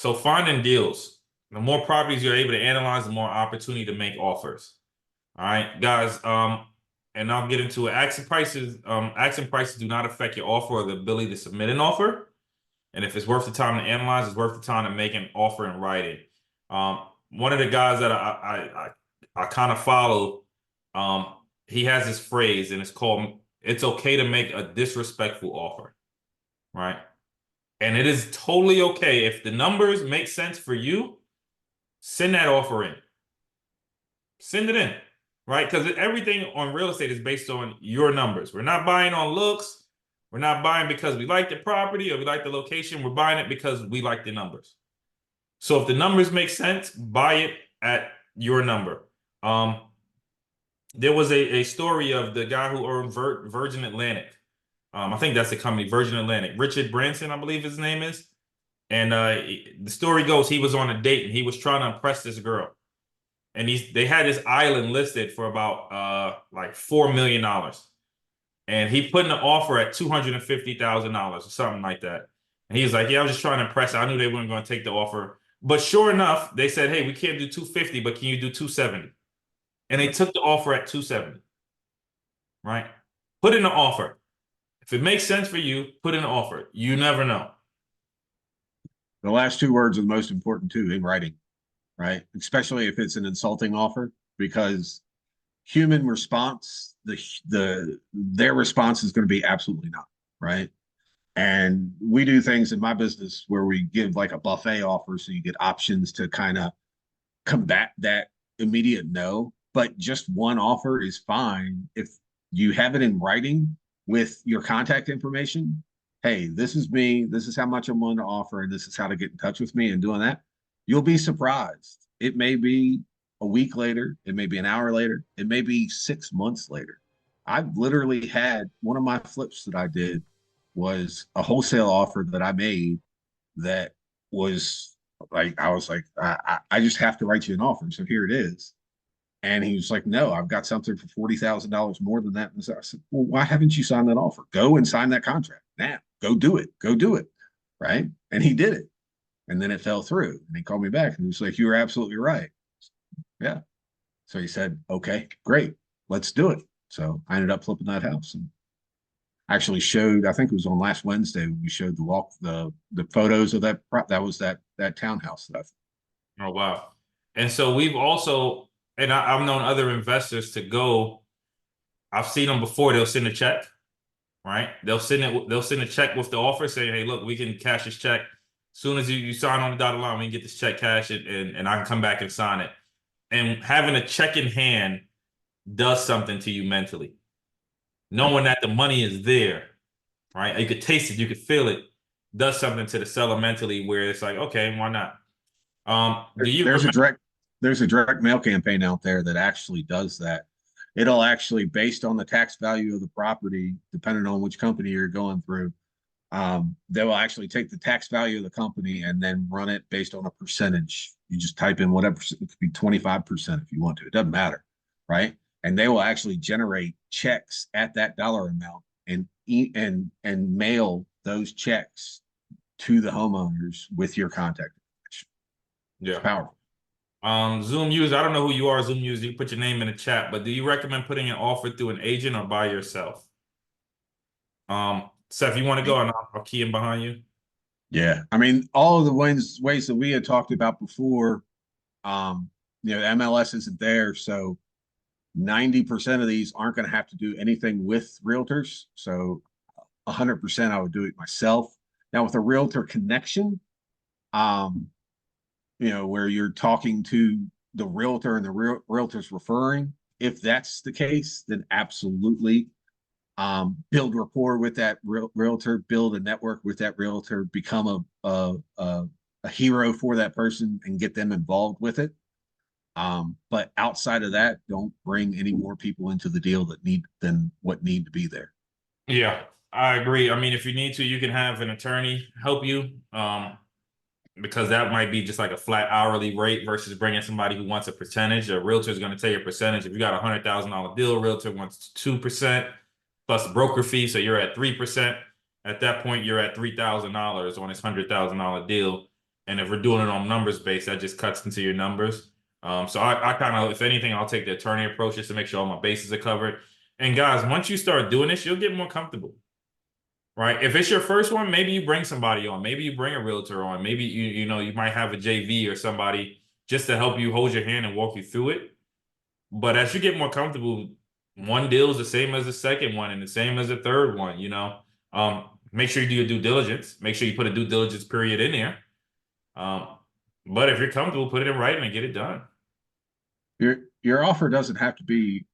So finding deals. The more properties you're able to analyze, the more opportunity to make offers. All right, guys. And I'll get into it. Asking prices do not affect your offer or the ability to submit an offer. And if it's worth the time to analyze, it's worth the time to make an offer in writing. One of the guys that I kind of follow, he has this phrase, and it's called "It's okay to make a disrespectful offer," right? And it is totally okay if the numbers make sense for you. Send that offer in. Send it in, right? Because everything on real estate is based on your numbers. We're not buying on looks. We're not buying because we like the property or we like the location. We're buying it because we like the numbers. So if the numbers make sense, buy it at your number. There was a story of the guy who owned Virgin Atlantic. I think that's the company, Virgin Atlantic. Richard Branson, I believe his name is. And the story goes, he was on a date and he was trying to impress this girl. And they had this island listed for about like $4 million. And he put in an offer at $250,000 or something like that. And he was like, yeah, I was just trying to impress her. I knew they weren't going to take the offer. But sure enough, they said, hey, we can't do 250, but can you do 270? And they took the offer at 270. Right? Put in an offer. If it makes sense for you, put in an offer. You never know. The last two words are the most important too, in writing, right? Especially if it's an insulting offer, because human response, their response is going to be absolutely not, right? And we do things in my business where we give like a buffet offer, so you get options to kind of combat that immediate no. But just one offer is fine if you have it in writing with your contact information. Hey, this is me. This is how much I'm willing to offer, and this is how to get in touch with me. And doing that, you'll be surprised. It may be a week later, it may be an hour later, it may be 6 months later. I've literally had one of my flips that I did was a wholesale offer that I made that was like, I was like, I just have to write you an offer. So here it is. And he was like, no, I've got something for $40,000 more than that. And so I said, well, why haven't you signed that offer? Go and sign that contract now. Go do it. Go do it. Right. And he did it. And then it fell through. And he called me back and he was like, you were absolutely right. Yeah. So he said, okay, great. Let's do it. So I ended up flipping that house and actually showed, I think it was on last Wednesday, we showed the photos of that townhouse that Oh, wow. And so we've also, and I've known other investors to go, I've seen them before, they'll send a check, right? They'll send a check with the offer saying, hey, look, we can cash this check. As soon as you sign on the dotted line, we can get this check cashed and I can come back and sign it. And having a check in hand does something to you mentally. Knowing that the money is there, right? You could taste it, you could feel it, does something to the seller mentally where it's like, okay, why not? Do you there's a remember? direct mail campaign out there that actually does that. It'll actually, based on the tax value of the property, depending on which company you're going through, they will actually take the tax value of the company and then run it based on a percentage. You just type in whatever, it could be 25% if you want to. It doesn't matter, right? And they will actually generate checks at that dollar amount and mail those checks to the homeowners with your contact information. It's Yeah. powerful. Zoom user, I don't know who you are, Zoom user. You can put your name in the chat, but do you recommend putting an offer through an agent or by yourself? Seth, you want to go and I'll key in behind you? Yeah. I mean, all of the ways that we had talked about before, MLS isn't there. So 90% of these aren't going to have to do anything with realtors. So 100% I would do it myself. Now with a realtor connection, um, where you're talking to the realtor and the realtor's referring, if that's the case, then absolutely build rapport with that realtor, build a network with that realtor, become a hero for that person and get them involved with it. But outside of that, don't bring any more people into the deal than what need to be there. Yeah, I agree. I mean, if you need to, you can have an attorney help you, because that might be just like a flat hourly rate versus bringing somebody who wants a percentage. A realtor is going to tell you a percentage. If you got $100,000 deal, a realtor wants 2% plus broker fee, so you're at 3%. At that point, you're at $3,000 on this $100,000 deal. And if we're doing it on numbers based, that just cuts into your numbers. So I kind of, if anything, I'll take the attorney approach just to make sure all my bases are covered. And guys, once you start doing this, you'll get more comfortable, right? If it's your first one, maybe you bring somebody on, maybe you bring a realtor on, maybe you know you might have a JV or somebody just to help you hold your hand and walk you through it. But as you get more comfortable, one deal is the same as the second one and the same as the third one, you know. Make sure you do your due diligence. Make sure you put a due diligence period in there. Um, but if you're comfortable, put it in writing and get it done. Your offer doesn't have to be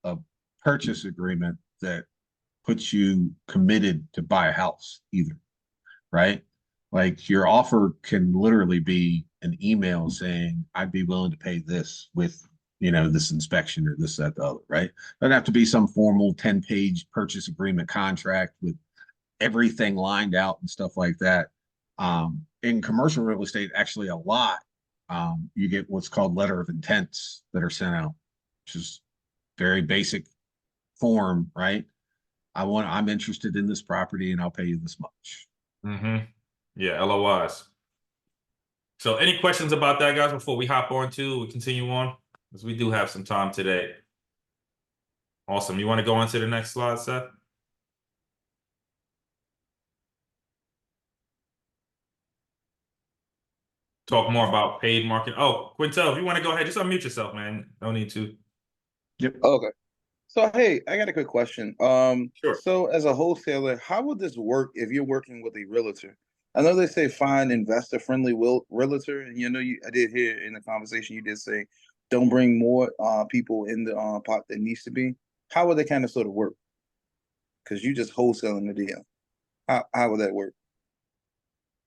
a purchase agreement that puts you committed to buy a house either, right? Like your offer can literally be an email saying, I'd be willing to pay this with, this inspection or this, that, the other, right? Doesn't have to be some formal 10-page purchase agreement contract with everything lined out and stuff like that. In commercial real estate, actually a lot, you get what's called letter of intents that are sent out, which is very basic form, right? I'm interested in this property and I'll pay you this much. Mm-hmm. Yeah, LOIs. So any questions about that, guys, before we hop on we continue on? Because we do have some time today. Awesome. You want to go on to the next slide, Seth? Talk more about paid marketing. Oh, Quintel, if you want to go ahead, just unmute yourself, man. No need to. Yep. Okay. So hey, I got a quick question. Sure. So as a wholesaler, how would this work if you're working with a realtor? I know they say find investor-friendly realtor, and I did hear in the conversation you did say don't bring more people in the pot that needs to be. How would that kind of sort of work? Because you just wholesaling the deal. How would that work?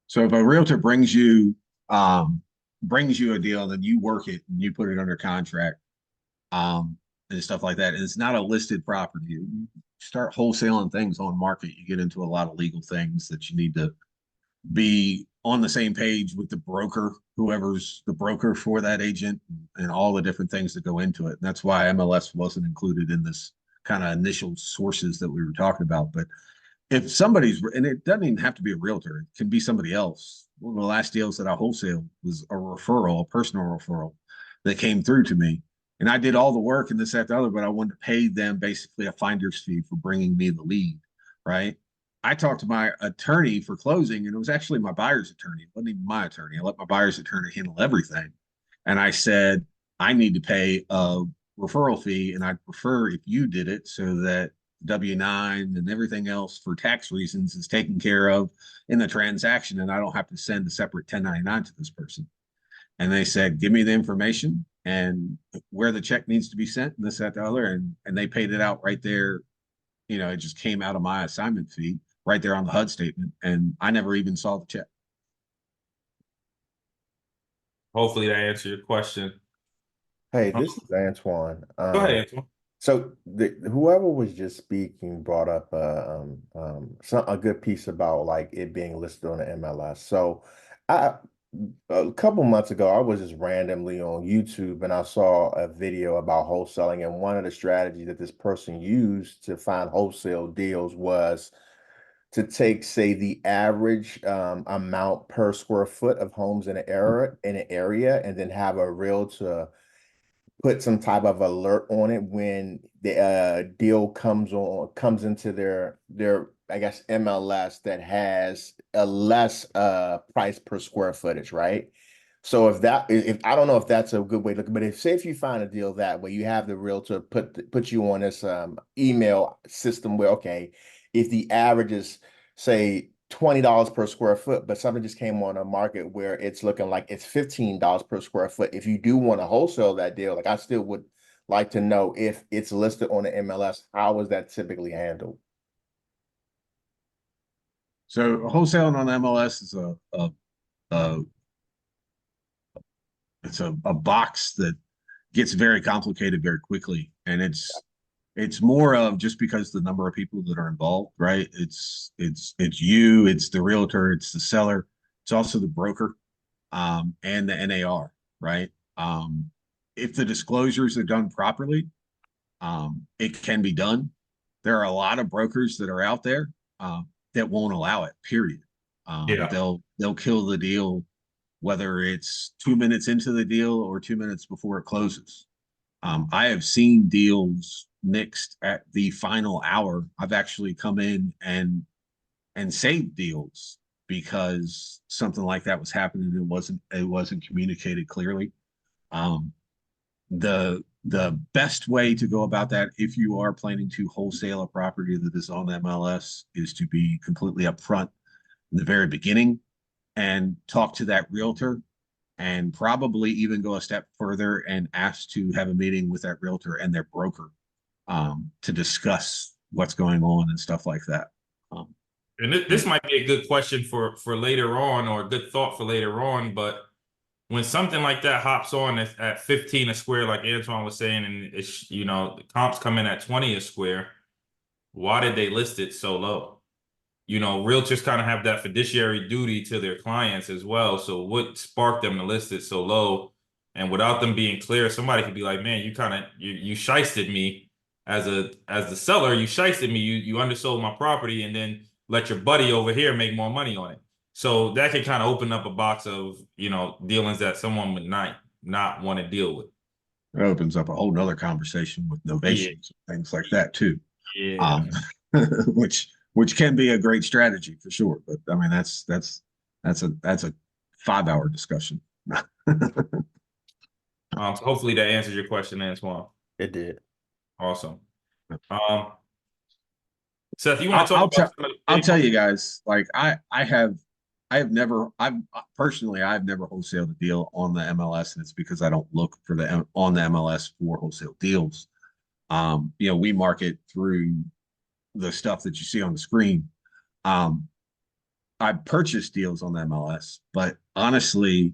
So if a realtor brings you a deal, then you work it and you put it under contract, and stuff like that. And it's not a listed property. You start wholesaling things on market, you get into a lot of legal things that you need to be on the same page with the broker, whoever's the broker for that agent, and all the different things that go into it. And that's why MLS wasn't included in this kind of initial sources that we were talking about. But if somebody's, and it doesn't even have to be a realtor, it can be somebody else. One of the last deals that I wholesaled was a referral, a personal referral that came through to me. And I did all the work and this, that, the other, but I wanted to pay them basically a finder's fee for bringing me the lead, right? I talked to my attorney for closing, and it was actually my buyer's attorney. It wasn't even my attorney. I let my buyer's attorney handle everything. And I said, I need to pay a referral fee, and I'd prefer if you did it so that W-9 and everything else for tax reasons is taken care of in the transaction, and I don't have to send a separate 1099 to this person. And they said, give me the information and where the check needs to be sent and this, that, the other. And they paid it out right there. It just came out of my assignment fee right there on the HUD statement. And I never even saw the check. Hopefully that answered your question. Hey, this is Antoine. Go ahead, Antoine. So whoever was just speaking brought up a good piece about like it being listed on the MLS. So a couple months ago, I was just randomly on YouTube and I saw a video about wholesaling, and one of the strategies that this person used to find wholesale deals was to take, say, the average amount per square foot of homes in an area, and then have a realtor put some type of alert on it when the deal comes into their I guess MLS that has a less price per square footage, right? So if I don't know if that's a good way to look, but if you find a deal that way, you have the realtor put you on this email system where, okay, if the average is say $20 per square foot, but something just came on a market where it's looking like it's $15 per square foot. If you do want to wholesale that deal, like I still would like to know if it's listed on the MLS, how is that typically handled? So wholesaling on MLS is it's a box that gets very complicated very quickly. And it's more of just because the number of people that are involved, right? It's you, it's the realtor, it's the seller, it's also the broker, and the NAR, right? If the disclosures are done properly, it can be done. There are a lot of brokers that are out there that won't allow it, period. Yeah. They'll kill the deal whether it's 2 minutes into the deal or 2 minutes before it closes. I have seen deals nixed at the final hour. I've actually come in and saved deals because something like that was happening. It wasn't communicated clearly. The best way to go about that, if you are planning to wholesale a property that is on the MLS, is to be completely upfront in the very beginning and talk to that realtor, and probably even go a step further and ask to have a meeting with that realtor and their broker to discuss what's going on and stuff like that. And this might be a good question for later on, or a good thought for later on. But when something like that hops on at 15 a square, like Antoine was saying, and it's, you know, the comps come in at 20 a square, why did they list it so low? You know, realtors kind of have that fiduciary duty to their clients as well. So what sparked them to list it so low? And without them being clear, somebody could be like, man, you shysted me as the seller, you shysted me, you undersold my property, and then let your buddy over here make more money on it. So that can kind of open up a box of, you know, dealings that someone would not want to deal with. It opens up a whole nother conversation with novations and things like that too. Yeah. Which can be a great strategy for sure. But I mean, that's a 5-hour discussion. So hopefully that answers your question, Antoine. It did. Awesome. Seth, you want to talk about I'll tell you guys, like I've never wholesaled a deal on the MLS, and it's because I don't look for on the MLS for wholesale deals. You know, we market through the stuff that you see on the screen. I purchased deals on the MLS, but honestly,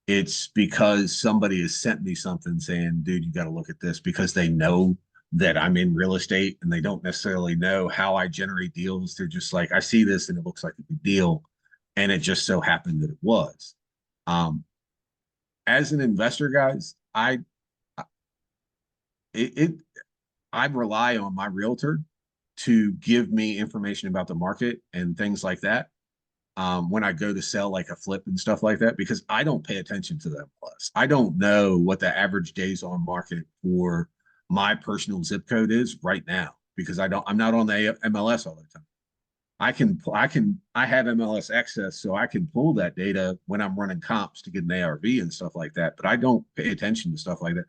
it's because somebody has sent me something saying, dude, you got to look at this, because they know that I'm in real estate and they don't necessarily know how I generate deals. They're just like, I see this and it looks like a good deal. And it just so happened that it was. As an investor, guys, I rely on my realtor to give me information about the market and things like that. When I go to sell like a flip and stuff like that, because I don't pay attention to them. Plus, I don't know what the average days on market for my personal zip code is right now, because I'm not on the MLS all the time. I have MLS access, so I can pull that data when I'm running comps to get an ARV and stuff like that. But I don't pay attention to stuff like that.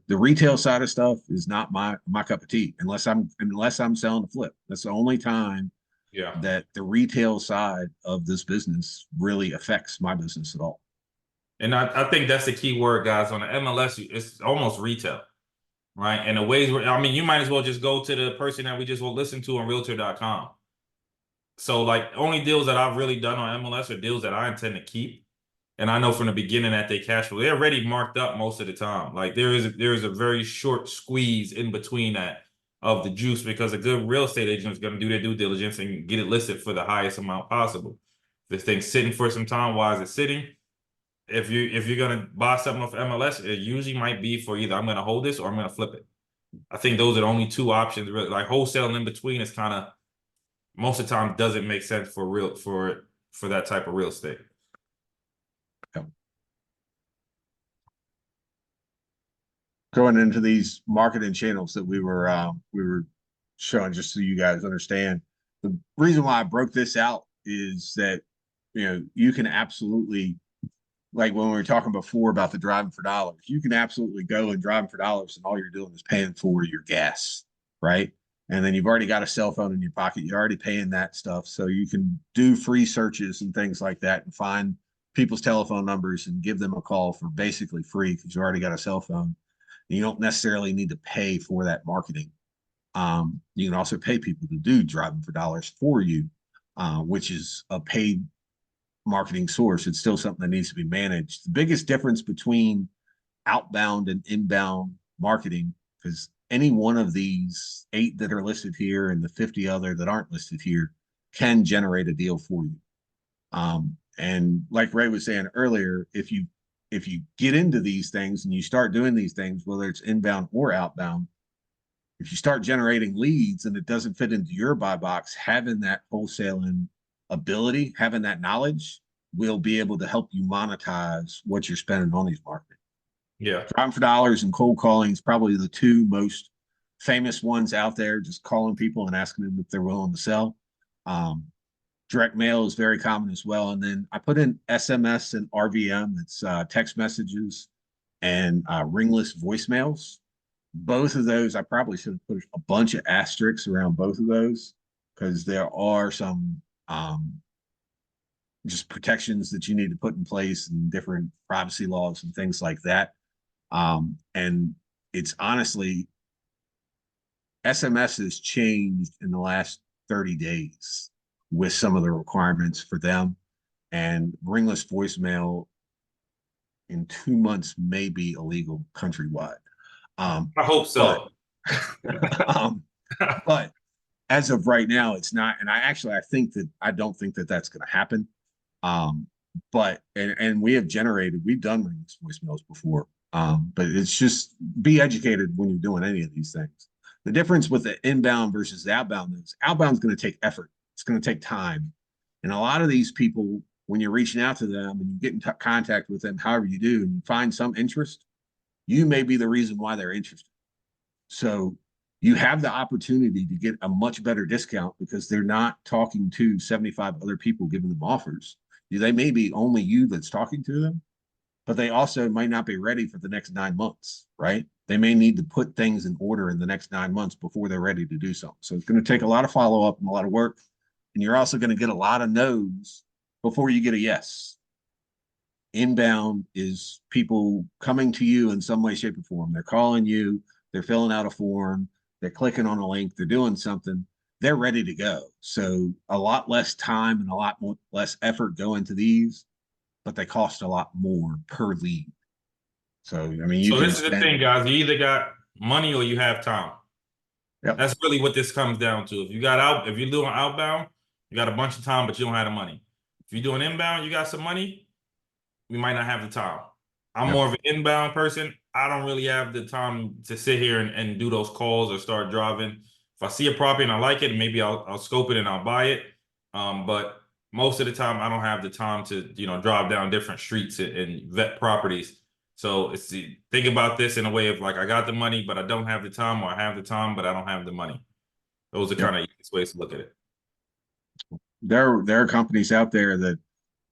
The retail side of stuff is not my cup of tea, unless I'm selling a flip. That's the only time that the retail side of this business really affects my business at all. And I think that's the key word, guys. On the MLS, it's almost retail, right? And the ways where, I mean, you might as well just go to the person that we just will listen to on realtor.com. So like, only deals that I've really done on MLS are deals that I intend to keep. And I know from the beginning that they cash flow, they're already marked up most of the time. Like there is a very short squeeze in between that of the juice, because a good real estate agent is going to do their due diligence and get it listed for the highest amount possible. If this thing's sitting for some time, why is it sitting? If you're gonna buy something off MLS, it usually might be for either I'm gonna hold this or I'm gonna flip it. I think those are the only two options. Really, like wholesaling in between is kind of, most of the time, doesn't make sense for that type of real estate. Going into these marketing channels that we were showing, just so you guys understand, the reason why I broke this out is that, you know, you can absolutely, like when we were talking before about the driving for dollars, you can absolutely go and driving for dollars, and all you're doing is paying for your gas, right? And then you've already got a cell phone in your pocket. You're already paying that stuff. So you can do free searches and things like that and find people's telephone numbers and give them a call for basically free, because you already got a cell phone. You don't necessarily need to pay for that marketing. You can also pay people to do driving for dollars for you, which is a paid marketing source. It's still something that needs to be managed. The biggest difference between outbound and inbound marketing, because any one of these 8 that are listed here and the 50 other that aren't listed here can generate a deal for you. And like Ray was saying earlier, if you get into these things and you start doing these things, whether it's inbound or outbound, if you start generating leads and it doesn't fit into your buy box, having that wholesaling ability, having that knowledge will be able to help you monetize what you're spending on these marketing. Yeah. Driving for dollars and cold calling is probably the two most famous ones out there, just calling people and asking them if they're willing to sell. Direct mail is very common as well. And then I put in SMS and RVM. It's text messages and ringless voicemails. Both of those, I probably should have put a bunch of asterisks around both of those because there are some just protections that you need to put in place and different privacy laws and things like that. And it's honestly, SMS has changed in the last 30 days with some of the requirements for them. And ringless voicemail in 2 months may be illegal countrywide. I hope so. But as of right now, it's not. And I don't think that that's going to happen. But we've done ringless voicemails before. But it's just be educated when you're doing any of these things. The difference with the inbound versus the outbound is outbound is going to take effort. It's going to take time. And a lot of these people, when you're reaching out to them and you get in contact with them, however you do, and you find some interest, you may be the reason why they're interested. So you have the opportunity to get a much better discount because they're not talking to 75 other people giving them offers. They may be only you that's talking to them, but they also might not be ready for the next 9 months, right? They may need to put things in order in the next 9 months before they're ready to do something. So it's going to take a lot of follow-up and a lot of work. And you're also going to get a lot of no's before you get a yes. Inbound is people coming to you in some way, shape, or form. They're calling you, they're filling out a form, they're clicking on a link, they're doing something, they're ready to go. So a lot less time and a lot less effort go into these, but they cost a lot more per lead. So, I mean, So this is the thing, guys. You either got money or you have time. Yep. That's really what this comes down to. If you're doing outbound, you got a bunch of time, but you don't have the money. If you're doing inbound, you got some money, you might not have the time. I'm more of an inbound person. I don't really have the time to sit here and do those calls or start driving. If I see a property and I like it, maybe I'll scope it and I'll buy it. But most of the time, I don't have the time to drive down different streets and vet properties. So think about this in a way of like I got the money, but I don't have the time, or I have the time, but I don't have the money. Those are kind of easiest ways to look at it. There are companies out there that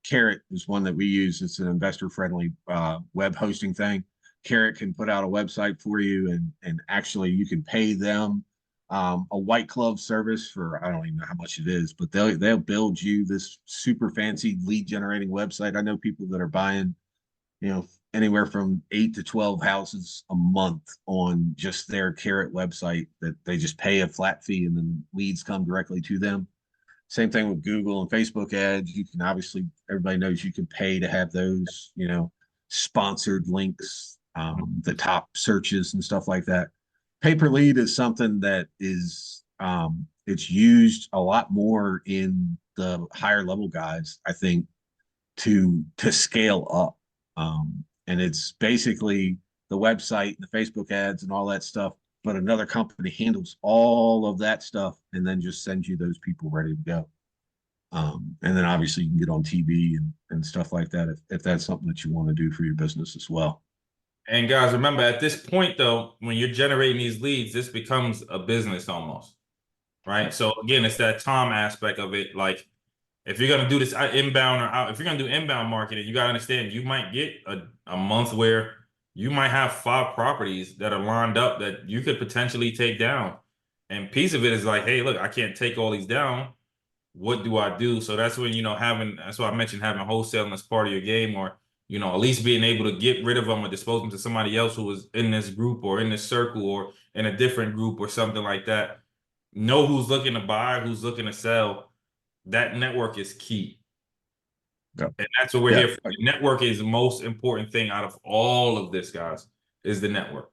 Carrot is one that we use. It's an investor-friendly web hosting thing. Carrot can put out a website for you, and actually you can pay them a white glove service for, I don't even know how much it is, but they'll build you this super fancy lead generating website. I know people that are buying, anywhere from 8 to 12 houses a month on just their Carrot website that they just pay a flat fee and then leads come directly to them. Same thing with Google and Facebook ads. You can obviously, everybody knows you can pay to have those, sponsored links, the top searches and stuff like that. Pay per lead is something that is, it's used a lot more in the higher level guys, I think, to scale up. And it's basically the website and the Facebook ads and all that stuff, but another company handles all of that stuff and then just sends you those people ready to go. And then obviously you can get on TV and stuff like that if that's something that you want to do for your business as well. And guys, remember at this point though, when you're generating these leads, this becomes a business almost, right? So again, it's that time aspect of it. Like if you're going to do this inbound or out, if you're going to do inbound marketing, you got to understand you might get a month where you might have 5 properties that are lined up that you could potentially take down. And piece of it is like, hey, look, I can't take all these down. What do I do? So that's when, that's why I mentioned having wholesaling as part of your game, or, at least being able to get rid of them or dispose them to somebody else who was in this group or in this circle or in a different group or something like that. Know who's looking to buy, who's looking to sell. That network is key. Yep. And that's what we're here for. The network is the most important thing out of all of this, guys, is the network.